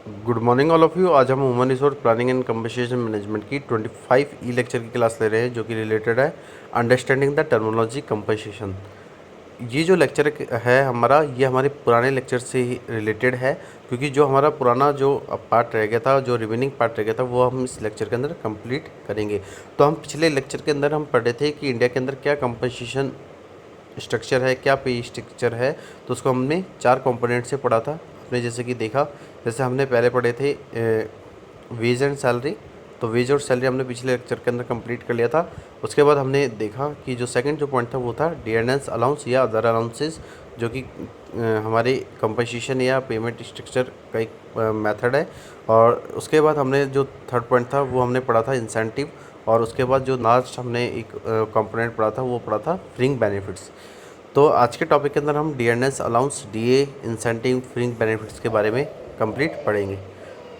Good morning all of you. आज हम human resource planning and compensation management की 25 ई lecture की क्लास ले रहे हैं, जो कि रिलेटेड है अंडरस्टैंडिंग द टर्मिनोलॉजी कंपनसेशन। ये जो लेक्चर है हमारा, ये हमारे पुराने लेक्चर से ही रिलेटेड है, क्योंकि जो हमारा पुराना जो पार्ट रह गया था, जो रिमेनिंग पार्ट रह गया था, वो हम इस लेक्चर के अंदर कंप्लीट करेंगे। तो हम पिछले लेक्चर के अंदर हम पढ़े थे कि इंडिया के अंदर क्या कंपनसेशन स्ट्रक्चर है, क्या पे स्ट्रक्चर है। तो उसको हमने 4 कंपोनेंट से पढ़ा था। आपने जैसे कि देखा, जैसे हमने पहले पढ़े थे वेज एंड सैलरी। तो वेज और सैलरी हमने पिछले लेक्चर के अंदर कंप्लीट कर लिया था। उसके बाद हमने देखा कि जो सेकंड जो पॉइंट था वो था डियरनेस अलाउंस या अदर अलाउंसेस, जो कि हमारे कंपनसेशन या पेमेंट स्ट्रक्चर का एक मेथड है। और उसके बाद हमने जो थर्ड पॉइंट था वो हमने पढ़ा था इंसेंटिव। और उसके बाद जो लास्ट हमने एक कंपोनेंट पढ़ा था वो पढ़ा था फ्रिंग बेनिफिट्स। तो आज के टॉपिक के अंदर हम DNS allowance, DA, incentive, फ्रिंग benefits के बारे में कंप्लीट पढ़ेंगे।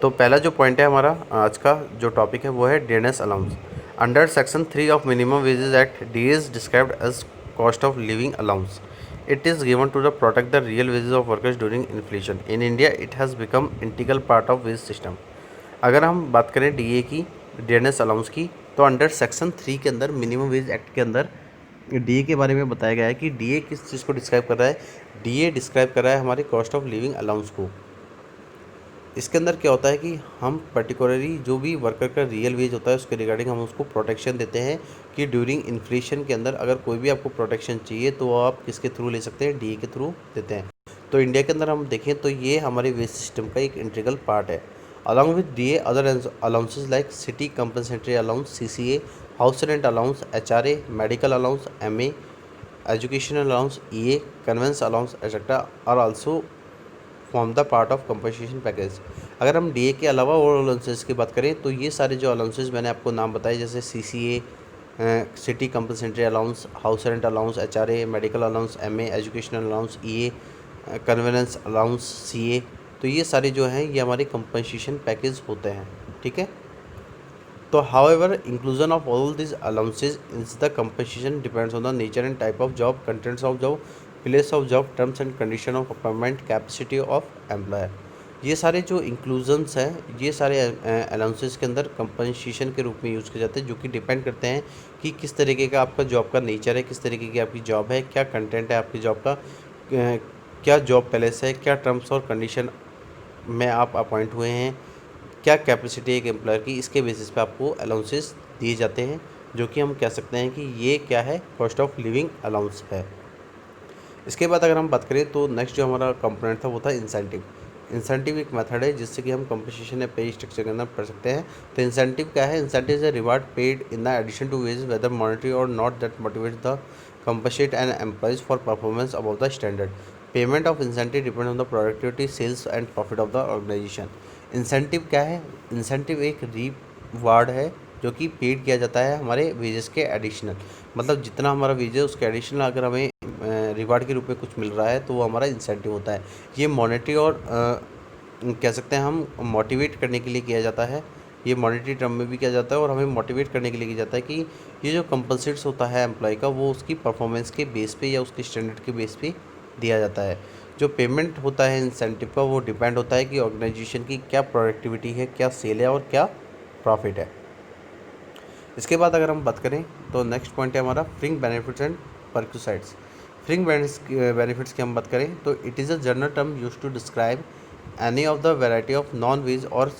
तो पहला जो पॉइंट है हमारा आज का जो टॉपिक है वो है DNS allowance. Under section 3 of minimum wages act, D is described as cost of living allowance. It is given to the protect the real wages of workers during inflation. In India, it has become integral part of wage system. अगर हम बात करें DA की, DNS allowance की, तो under section 3 के अंदर minimum wage act के अंदर डीए के बारे में बताया गया है कि डीए किस चीज़ को डिस्क्राइब कर रहा है। डीए डिस्क्राइब कर रहा है हमारी कॉस्ट ऑफ लिविंग अलाउंस को। इसके अंदर क्या होता है कि हम पर्टिकुलरली जो भी वर्कर का रियल वेज होता है उसके रिगार्डिंग हम उसको प्रोटेक्शन देते हैं कि ड्यूरिंग इन्फ्लेशन के अंदर अगर कोई भी आपको प्रोटेक्शन चाहिए तो आप किसके थ्रू ले सकते हैं, डीए के थ्रू देते हैं। तो इंडिया के अंदर हम देखें तो ये हमारे वेज सिस्टम का एक इंटीग्रल पार्ट है। Along with DA other allowances like city compensatory allowance, CCA, house rent allowance, HRA, medical allowance, MA, educational allowance, EA, conveyance allowance etcetera are also form the part of compensation package. अगर हम DA के अलावा और allowances की बात करें तो ये सारे जो अलाउंसेस मैंने आपको नाम बताए, जैसे CCA, city compensatory allowance, house rent allowance, HRA, medical allowance, MA, educational allowance, EA, conveyance allowance, CA, तो ये सारे जो हैं ये हमारे कंपनसेशन पैकेज होते हैं। ठीक है। तो however inclusion of all this allowances in the compensation depends on the nature and type of job, contents of job, place of job, terms and condition of appointment, capacity of employer. ये सारे जो inclusions हैं, ये सारे allowances के अंदर compensation के रूप में यूज़ किए जाते हैं, जो कि डिपेंड करते हैं कि किस तरीके का आपका जॉब का नेचर है, किस तरीके की आपकी जॉब है, क्या कंटेंट है आपकी जॉब का, क्या जॉब पैलेस है, क्या टर्म्स और कंडीशन में आप अपॉइंट हुए हैं, क्या कैपेसिटी है एक एम्प्लॉयर की। इसके बेसिस पे आपको अलाउंसेस दिए जाते हैं, जो कि हम कह सकते हैं कि ये क्या है, कॉस्ट ऑफ लिविंग अलाउंस है। इसके बाद अगर हम बात करें तो नेक्स्ट जो हमारा कंपोनेंट था वो था इंसेंटिव। इंसेंटिव एक मेथड है जिससे कि हम कंपनसेशन या पे स्ट्रक्चर के अंदर पढ़ सकते हैं। तो इंसेंटिव क्या है? Incentive is a reward paid in the addition to wages whether monetary और not that motivate the compensate and employees for performance above the standard. Payment of incentive depends on the productivity, sales and profit of the organization. Incentive क्या है? Incentive एक reward है जो कि paid किया जाता है हमारे वेजेस के एडिशनल, मतलब जितना हमारा वेज है उसके एडिशनल अगर हमें रिवार्ड के रूप में कुछ मिल रहा है तो वो हमारा इंसेंटिव होता है। ये मॉनेटरी और कह सकते हैं हम मोटिवेट करने के लिए किया जाता है। ये मॉनेटरी टर्म में भी किया जाता है और हमें मोटिवेट करने के लिए किया जाता है कि ये जो कंपनसेट्स होता है एम्प्लॉय का, वो उसकी परफॉर्मेंस के बेस पे या उसके स्टैंडर्ड के बेस पे दिया जाता है। जो पेमेंट होता है इंसेंटिव का, वो डिपेंड होता है कि ऑर्गेनाइजेशन की क्या प्रोडक्टिविटी है, क्या सेल है और क्या प्रॉफिट है। इसके बाद अगर हम बात करें तो नेक्स्ट पॉइंट है हमारा fringe benefits and perquisites. Fringe benefits की हम बात करें तो it is a general term use to describe any of the variety of non wage or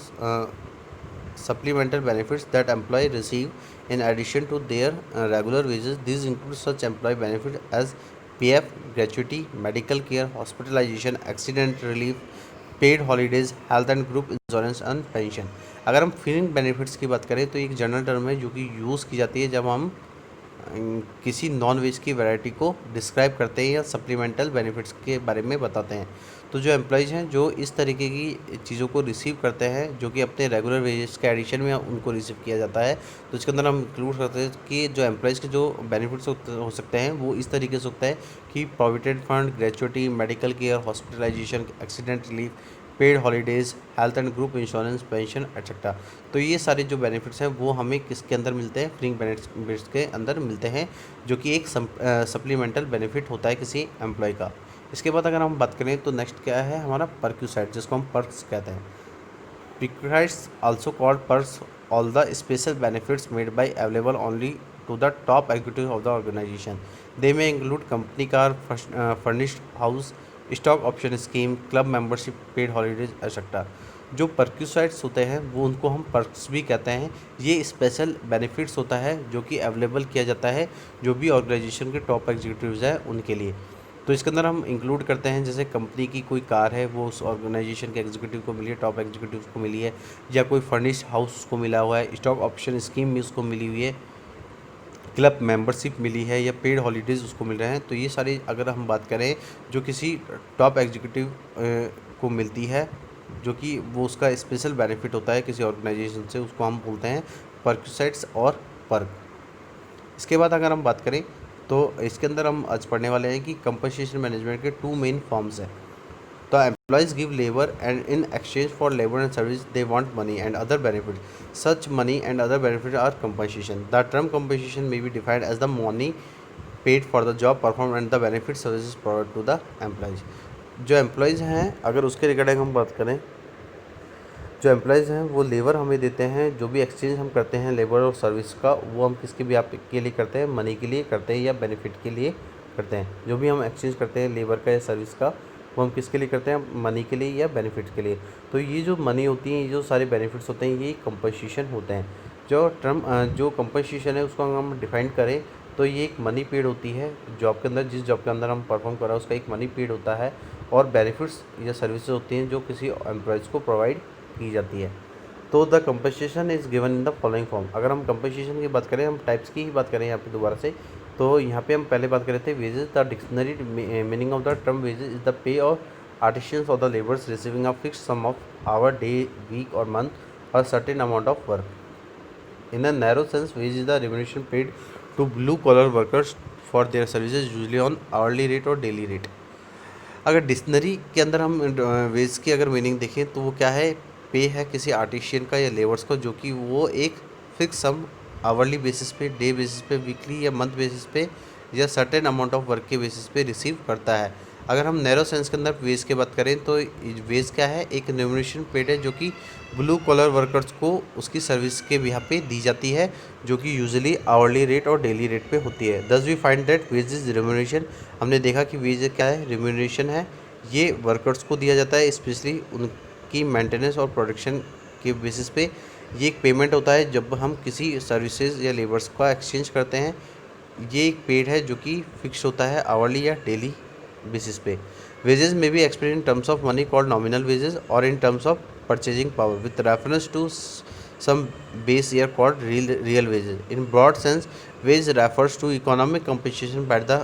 supplemental benefits that employee receive in addition to their regular wages. These include such employee benefits as PF, gratuity, medical care, hospitalization, accident relief, paid holidays, health and group insurance and pension. अगर हम फ्रिंग benefits की बात करें तो एक general term है जो कि यूज़ की जाती है जब हम किसी नॉन वेज की वैरायटी को डिस्क्राइब करते हैं या सप्लीमेंटल बेनिफिट्स के बारे में बताते हैं। तो जो एम्प्लॉइज़ हैं जो इस तरीके की चीज़ों को रिसीव करते हैं, जो कि अपने रेगुलर वेजेस के एडिशन में उनको रिसीव किया जाता है, तो इसके अंदर हम इंक्लूड करते हैं कि जो एम्प्लॉइज़ के जो बेनिफिट्स हो सकते हैं वो इस तरीके से होता है कि provident fund, gratuity, medical care, hospitalisation, accident relief, paid holidays, health and group insurance, pension etcetera. तो ये सारे जो बेनिफिट्स हैं वो हमें किसके अंदर मिलते हैं? फ्रिंग बेनिफिट्स के अंदर मिलते हैं, जो कि एक सप्लीमेंटल बेनिफिट होता है किसी एम्प्लॉय का। इसके बाद अगर हम बात करें तो नेक्स्ट क्या है हमारा परक्यूसाइड, जिसको हम पर्क्स कहते हैं। Prerequisites, also called perks, all the special benefits made by available only to the top executives of the organization. They may include company car, furnished house, stock option scheme, club membership, paid holidays, etc. जो परक्यूसाइड्स होते हैं वो उनको हम perks भी कहते हैं। ये स्पेशल बेनिफिट्स होता है जो कि अवेलेबल किया जाता है जो भी ऑर्गेनाइजेशन के टॉप एग्जीक्यूटिव्स हैं उनके लिए। तो इसके अंदर हम इंक्लूड करते हैं जैसे कंपनी की कोई कार है वो उस ऑर्गेनाइजेशन के एग्जीक्यूटिव को मिली है, टॉप एग्जीक्यूटिव को मिली है, या कोई फर्निश्ड हाउस उसको मिला हुआ है, स्टॉक ऑप्शन स्कीम भी उसको मिली हुई है, क्लब मेंबरशिप मिली है, या पेड हॉलीडेज़ उसको मिल रहे हैं। तो ये सारी अगर हम बात करें जो किसी टॉप एग्जीक्यूटिव को मिलती है जो कि वो उसका स्पेशल बेनिफिट होता है किसी ऑर्गेनाइजेशन से, उसको हम बोलते हैं परक्यूसाइड्स और पर्क। इसके बाद अगर हम बात करें तो इसके अंदर हम आज पढ़ने वाले हैं कि कंपनसेशन मैनेजमेंट के टू मेन फॉर्म्स हैं। तो employees give labour and in exchange for labour and service they want money and other benefit such money and other benefit are compensation. The term compensation may be defined as the money paid for the job perform and the benefit services provide to the employees. जो employees हैं अगर उसके regarding हम बात करें, जो employees हैं वो लेबर हमें देते हैं, जो भी एक्सचेंज हम करते हैं लेबर और सर्विस का वो हम किसके भी आप के लिए करते हैं, मनी के लिए करते हैं या बेनिफिट के लिए करते हैं। जो भी हम एक्सचेंज करते हैं लेबर का या सर्विस का वो हम किसके लिए करते हैं, मनी के लिए या बेनिफिट के लिए। तो ये जो मनी होती है, ये जो सारे बेनिफिट्स होते हैं ये कंपनसेशन होते हैं। जो कंपनसेशन है उसको हम डिफाइन करें तो ये एक मनी पेड होती है जॉब के अंदर, जिस जॉब के अंदर हम परफॉर्म कर रहे हैं उसका एक मनी पेड होता है, और बेनिफिट्स या सर्विसेज होती हैं जो किसी एम्प्लॉयज़ को प्रोवाइड की जाती है। तो the compensation is given in the following form. अगर हम कंपनसेशन की बात करें, हम टाइप्स की ही बात करें यहाँ पे दोबारा से, तो यहाँ पे हम पहले बात कर रहे थे wages. The dictionary meaning of the term wages is the pay of artisans of the labours receiving a fix sum of hour, day, week or month or certain amount of work. In a narrow sense wage is the remuneration paid to blue collar workers for their services usually on hourly rate और daily rate. अगर dictionary के अंदर हम veg की अगर meaning देखें तो वो क्या है, पे है किसी आर्टिशियन का या लेबर्स को जो कि वो एक फिक्स सम आवरली बेसिस पे, डे बेसिस पे, वीकली या मंथ बेसिस पे या सर्टेन अमाउंट ऑफ वर्क के बेसिस पे रिसीव करता है। अगर हम नैरो सेंस के अंदर वेज की बात करें तो वेज क्या है, एक रेम्युनरेशन पेड है जो कि ब्लू कॉलर वर्कर्स को उसकी सर्विस के बिहाफ पे दी जाती है जो कि यूजुअली आवरली रेट और डेली रेट पे होती है। Thus we find that wage is remuneration. हमने देखा कि वेज क्या है, रेम्युनरेशन है, ये वर्कर्स को दिया जाता है स्पेशली उनकी मेंटेनेंस और प्रोडक्शन के बेसिस पे। ये एक पेमेंट होता है जब हम किसी सर्विसेज या लेबर्स का एक्सचेंज करते हैं। ये एक पेड है जो कि फिक्स होता है आवरली या डेली बेसिस पे। वेजेस में be express in terms of money called nominal wages और in terms of purchasing power with reference to some base year called real wages. In broad sense, wage refers to economic compensation by the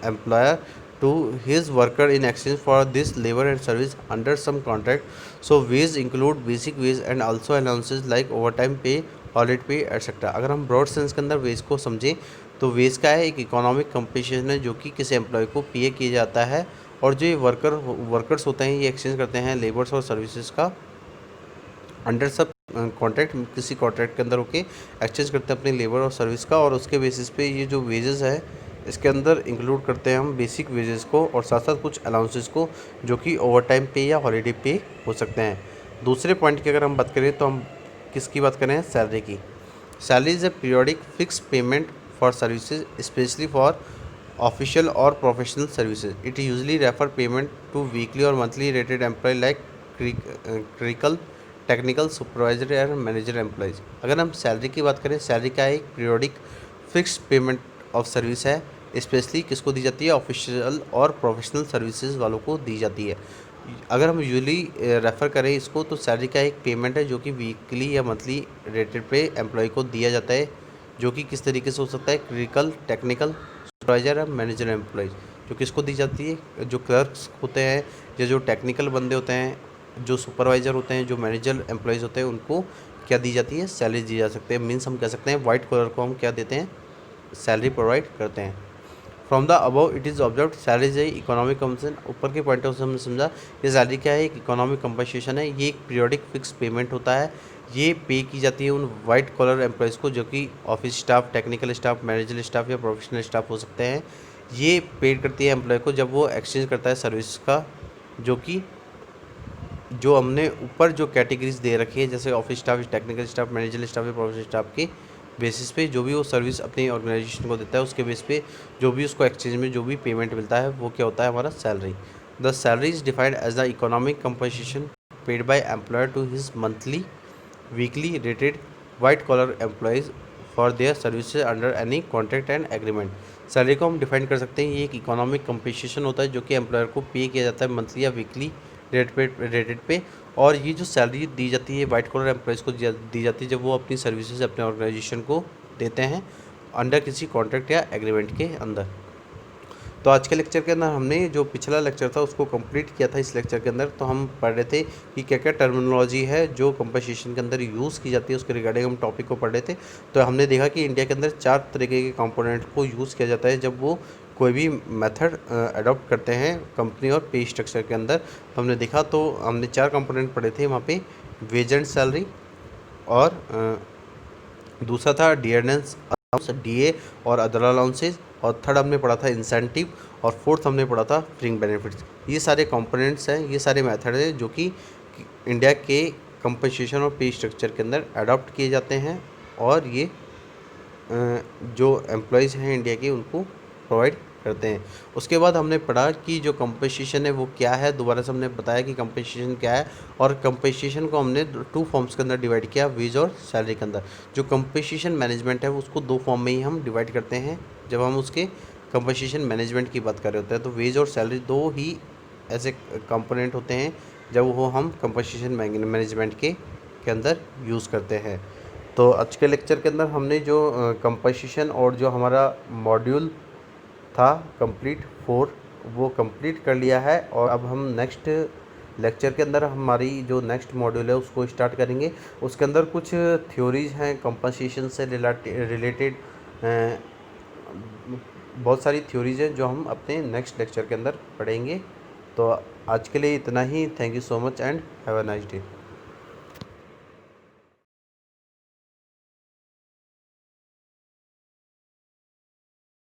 employer to his worker in exchange for this labor and service under some contract. So wage include basic wage and also allowances like overtime pay, holiday pay, etc. अगर हम broad sense के अंदर wage को समझें तो wage का है एक इकोनॉमिक कंपनसेशन है जो कि किसी एम्प्लॉय को पे किया जाता है, और जो ये वर्कर्स होते हैं ये एक्सचेंज करते हैं लेबर्स और सर्विसेज का अंडर सब कॉन्ट्रैक्ट, किसी कॉन्ट्रैक्ट के अंदर होके एक्सचेंज करते हैं अपनी लेबर और सर्विस का, और उसके बेसिस पे ये जो वेजेस है इसके अंदर इंक्लूड करते हैं हम बेसिक वेजेस को और साथ साथ कुछ अलाउंसेस को जो कि ओवर टाइम पे या हॉलीडे पे हो सकते हैं। दूसरे पॉइंट की अगर हम बात करें तो हम किसकी बात करें, सैलरी की। Salary is a periodic fix payment for services specially for official और professional services. It usually refer payment to weekly और monthly rated employ like clerical, technical, supervisor और मैनेजर एम्प्लॉयज़। अगर हम सैलरी की बात करें, सैलरी का एक periodic fix payment of service है, स्पेशली किसको दी जाती है, ऑफिशियल और प्रोफेशनल सर्विसेज वालों को दी जाती है। अगर हम यूजली रेफ़र करें इसको तो सैलरी का एक पेमेंट है जो कि वीकली या मंथली रेटेड पे एम्प्लॉय को दिया जाता है, जो कि किस तरीके से हो सकता है, क्रिटिकल, टेक्निकल, सुपरवाइजर और मैनेजर एम्प्लॉयज़। जो किसको दी जाती है, जो क्लर्क्स होते हैं या जो टेक्निकल बंदे होते हैं, जो सुपरवाइज़र होते हैं, जो मैनेजर एम्प्लॉयज़ होते हैं, उनको क्या दी जाती है, सैलरी दी जा सकते हैं। मीन्स हम कह सकते हैं वाइट कॉलर को हम क्या देते हैं, सैलरी प्रोवाइड करते हैं। From the above it is observe salary is economic compensation. ऊपर के पॉइंट से हमने समझा कि सैलरी क्या है, एक इकोनॉमिक कंपनसेशन है। ये एक पीरियोडिक फिक्स पेमेंट होता है, ये पे की जाती है उन वाइट कॉलर एम्प्लॉयज़ को जो कि office staff, technical staff, manager staff या प्रोफेशनल स्टाफ हो सकते हैं। ये पेड करती है एम्प्लॉय को जब वो एक्सचेंज करता है सर्विस का, जो कि जो हमने ऊपर जो कैटेगरीज दे रखी है, जैसे office staff, technical staff, manager staff या प्रोफेशनल स्टाफ के बेसिस पे जो भी वो सर्विस अपनी ऑर्गेनाइजेशन को देता है, उसके बेस पे जो भी उसको एक्सचेंज में जो भी पेमेंट मिलता है वो क्या होता है, हमारा salary. The salary is defined as the economic compensation paid by employer to his monthly weekly rated white collar employees for their services under any contract and agreement. Salary को हम डिफाइन कर सकते हैं, ये एक इकोनॉमिक कंपनसेशन होता है जो कि एम्प्लॉयर को पे किया जाता है मंथली या वीकली रेटेड पे। और ये जो सैलरी दी जाती है वाइट कॉलर एम्प्लॉयज़ को दी जाती है जब वो अपनी सर्विसेज अपने ऑर्गेनाइजेशन को देते हैं अंडर किसी कॉन्ट्रैक्ट या एग्रीमेंट के अंदर। तो आज के लेक्चर के अंदर हमने जो पिछला लेक्चर था उसको कंप्लीट किया था। इस लेक्चर के अंदर तो हम पढ़ रहे थे कि क्या क्या टर्मिनोलॉजी है जो कंपनसेशन के अंदर यूज़ की जाती है, उसके रिगार्डिंग हम टॉपिक को पढ़ रहे थे। तो हमने देखा कि इंडिया के अंदर 4 तरीके के कंपोनेंट को यूज़ किया जाता है जब वो कोई भी मेथड अडॉप्ट करते हैं कंपनी और पे स्ट्रक्चर के अंदर। तो हमने देखा, तो हमने 4 कंपोनेंट पढ़े थे वहाँ पे, वेज एंड सैलरी, और दूसरा था डियरनेंस डीए और अदर अलाउंसेज, और थर्ड हमने पढ़ा था इंसेंटिव, और फोर्थ हमने पढ़ा था फ्रिंग बेनिफिट्स। ये सारे कंपोनेंट्स हैं, ये सारे मेथड हैं जो कि इंडिया के कंपनसेशन और पे स्ट्रक्चर के अंदर अडॉप्ट किए जाते हैं, और ये जो एम्प्लॉयज़ हैं इंडिया के उनको प्रोवाइड करते हैं। उसके बाद हमने पढ़ा कि जो कंपनसेशन है वो क्या है। दोबारा से हमने बताया कि कंपनसेशन क्या है, और कंपनसेशन को हमने 2 फॉर्म्स के अंदर डिवाइड किया, वेज और सैलरी के अंदर। जो कंपनसेशन मैनेजमेंट है उसको 2 फॉर्म में ही हम डिवाइड करते हैं जब हम उसके कंपनसेशन मैनेजमेंट की बात कर रहे होते हैं। तो वेज और सैलरी 2 ही ऐसे कंपोनेंट होते हैं जब वो हम कंपनसेशन मैनेजमेंट के अंदर यूज़ करते हैं। तो आज के लेक्चर के अंदर हमने जो कंपनसेशन और जो हमारा मॉड्यूल था कंप्लीट 4, वो कंप्लीट कर लिया है। और अब हम नेक्स्ट लेक्चर के अंदर हमारी जो नेक्स्ट मॉड्यूल है उसको स्टार्ट करेंगे। उसके अंदर कुछ थ्योरीज हैं कंपनसेशन से रिलेटेड, बहुत सारी थ्योरीज हैं जो हम अपने नेक्स्ट लेक्चर के अंदर पढ़ेंगे। तो आज के लिए इतना ही। Thank you so much and have a nice day.